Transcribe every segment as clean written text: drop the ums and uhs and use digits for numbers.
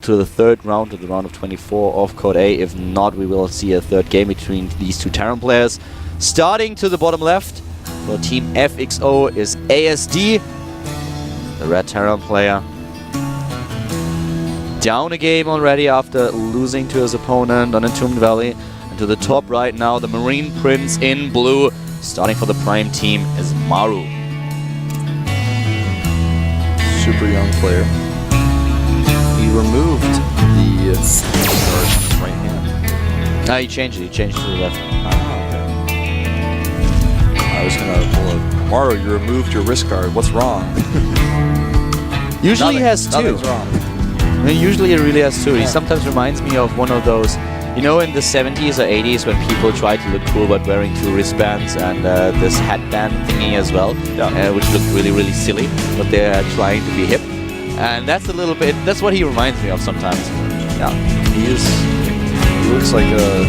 to the third round, to the round of 24 of Code A. If not, we will see a third game between these two Terran players. Starting to the bottom left for Team FXO is ASD, the red Terran player. Down a game already after losing to his opponent on Entombed Valley. And to the top right now, the Marine Prince in blue. Starting for the Prime team is Maru. Super young player. He removed the stars on his right hand. No, he changed it. He changed it to the left. Okay. I was gonna pull up. Maru, you removed your wrist guard. What's wrong? Usually he has two. Nothing's wrong. I mean, usually he really has two. He sometimes reminds me of one of those, you know, in the 70s or 80s when people tried to look cool but wearing two wristbands and this headband thingy as well, which looked really, really silly, but they're trying to be hip. And that's a little bit, that's what he reminds me of sometimes. Yeah, he looks like a,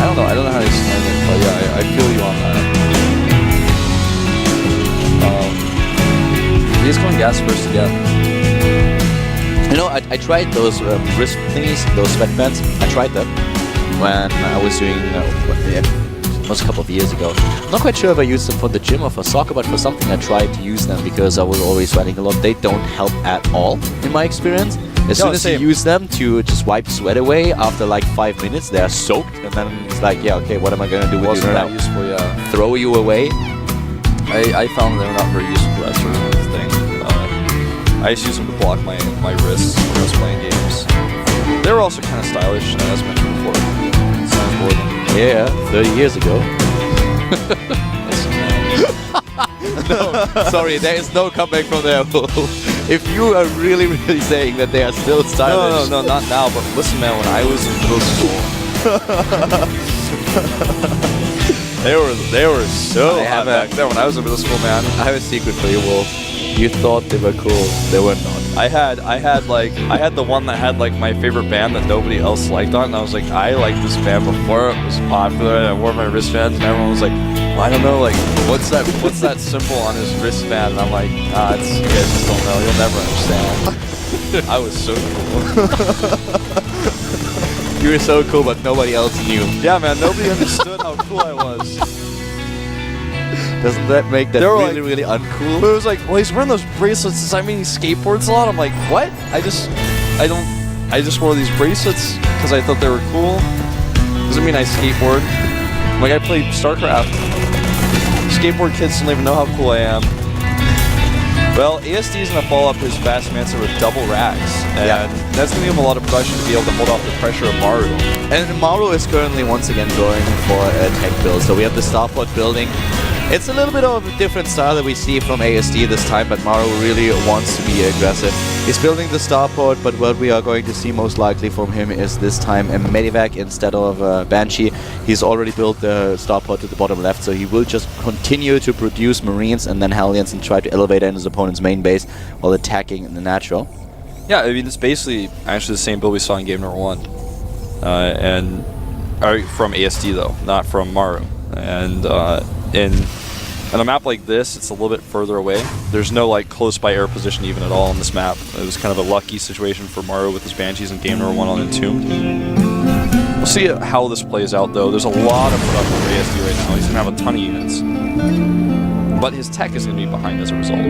I don't know how to explain it, but yeah, I feel you on that. He's going gas first again. You know, I tried those wrist thingies, those sweatbands. I tried them when I was doing, it was a couple of years ago. Not quite sure if I used them for the gym or for soccer, but for something I tried to use them because I was always sweating a lot. They don't help at all, in my experience. As soon as you use them to just wipe sweat away, after like 5 minutes, they are soaked, and then it's like, yeah, okay, what am I gonna do with you now? Useful, yeah. Throw you away? I found they were not very useful for that sort of thing. I used to use them to block my wrists when I was playing games. They were also kind of stylish, as mentioned before. Sounds more than yeah, 30 years ago. No, sorry, there is no comeback from there. If you are really, really saying that they are still stylish. No, not now, but listen, man, when I was in middle school, they were so hot back then. When I was in middle school, man, I have a secret for you, Wolf. You thought they were cool. They were not. I had the one that had like my favorite band that nobody else liked on, and I was like, I liked this band before it was popular, and I wore my wristbands, and everyone was like, well, I don't know, like, what's that symbol on his wristband? And I'm like, you guys just don't know. You'll never understand. I was so cool. You were so cool, but nobody else knew. Yeah, man, nobody understood how cool I was. Doesn't that make that really, really uncool? But it was like, well, he's wearing those bracelets. Does that mean he skateboards a lot? I'm like, what? I just wore these bracelets because I thought they were cool. Doesn't mean I skateboard. Like, I play StarCraft. Skateboard kids don't even know how cool I am. Well, ASD is going to follow up his fast answer with double racks. And that's going to give him a lot of production to be able to hold off the pressure of Maru. And Maru is currently once again going for a tech build. So we have the starport building. It's a little bit of a different style that we see from ASD this time, but Maru really wants to be aggressive. He's building the starport, but what we are going to see most likely from him is this time a Medivac instead of a Banshee. He's already built the starport to the bottom left, so he will just continue to produce Marines and then Hellions and try to elevate in his opponent's main base while attacking in the natural. Yeah, I mean, it's basically actually the same build we saw in game number 1. And from ASD, though, not from Maru. And in a map like this, it's a little bit further away. There's no like close by air position even at all on this map. It was kind of a lucky situation for Maru with his Banshees in game number 1 on Entombed. We'll see how this plays out though. There's a lot of production for ASD right now. He's gonna have a ton of units. But his tech is gonna be behind as a result.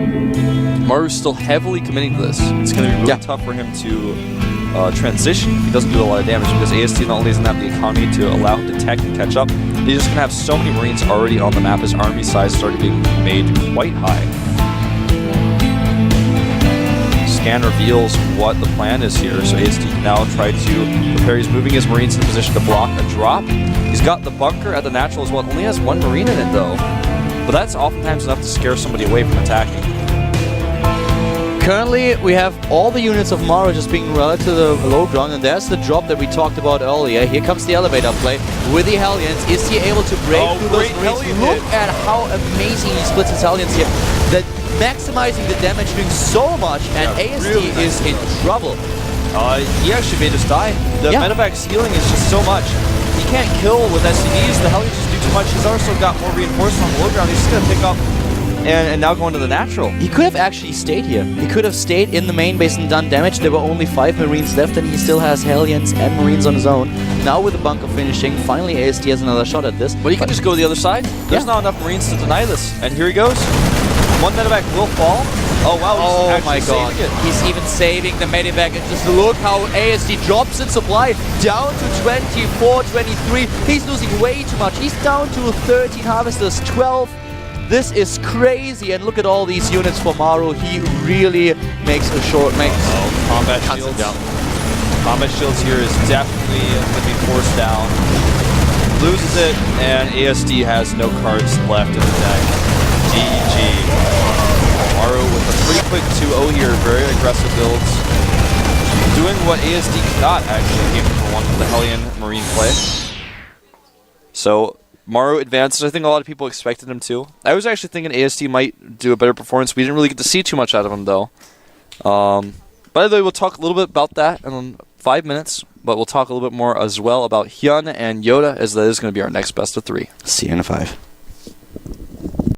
Maru's still heavily committing to this. It's gonna be really tough for him to transition if he doesn't do a lot of damage, because ASD not only doesn't have the economy to allow him to tech and catch up, he's just going to have so many Marines already on the map. His army size started being made quite high. Scan reveals what the plan is here, so ASD can now try to prepare. He's moving his Marines in position to block a drop. He's got the bunker at the natural as well. It only has 1 Marine in it though, but that's oftentimes enough to scare somebody away from attacking. Currently, we have all the units of Maru just being relative to the low ground, and there's the drop that we talked about earlier. Here comes the elevator play with the Hellions. Is he able to break through those Marines? Look at how amazing he splits his Hellions here. That maximizing the damage, doing so much, and ASD really is in trouble. He actually made us die. The Medevac's healing is just so much. He can't kill with SCVs. The Hellions just do too much. He's also got more reinforcement on the low ground. He's just going to pick up and now going to the natural. He could have actually stayed here. He could have stayed in the main base and done damage. There were only 5 Marines left, and he still has Hellions and Marines on his own. Now with the bunker finishing, finally ASD has another shot at this. But he can just go to the other side. There's not enough Marines to deny this. And here he goes. One medevac will fall. Oh wow, oh my god. He's even saving the medevac, and just look how ASD drops in supply down to 24, 23. He's losing way too much. He's down to 13 harvesters, 12. This is crazy, and look at all these units for Maru. He really makes a short combat shields. Combat shields here is definitely going to be forced down. Loses it, and ASD has no cards left in the deck. GG. Maru with a pretty quick 2-0 here, very aggressive builds. Doing what ASD cannot actually game number 1 with the Hellion Marine play. So Maru advances. I think a lot of people expected him to. I was actually thinking ASD might do a better performance. We didn't really get to see too much out of him though. By the way, we'll talk a little bit about that in 5 minutes, but we'll talk a little bit more as well about Hyun and Yoda, as that is going to be our next best of 3. See you in 5.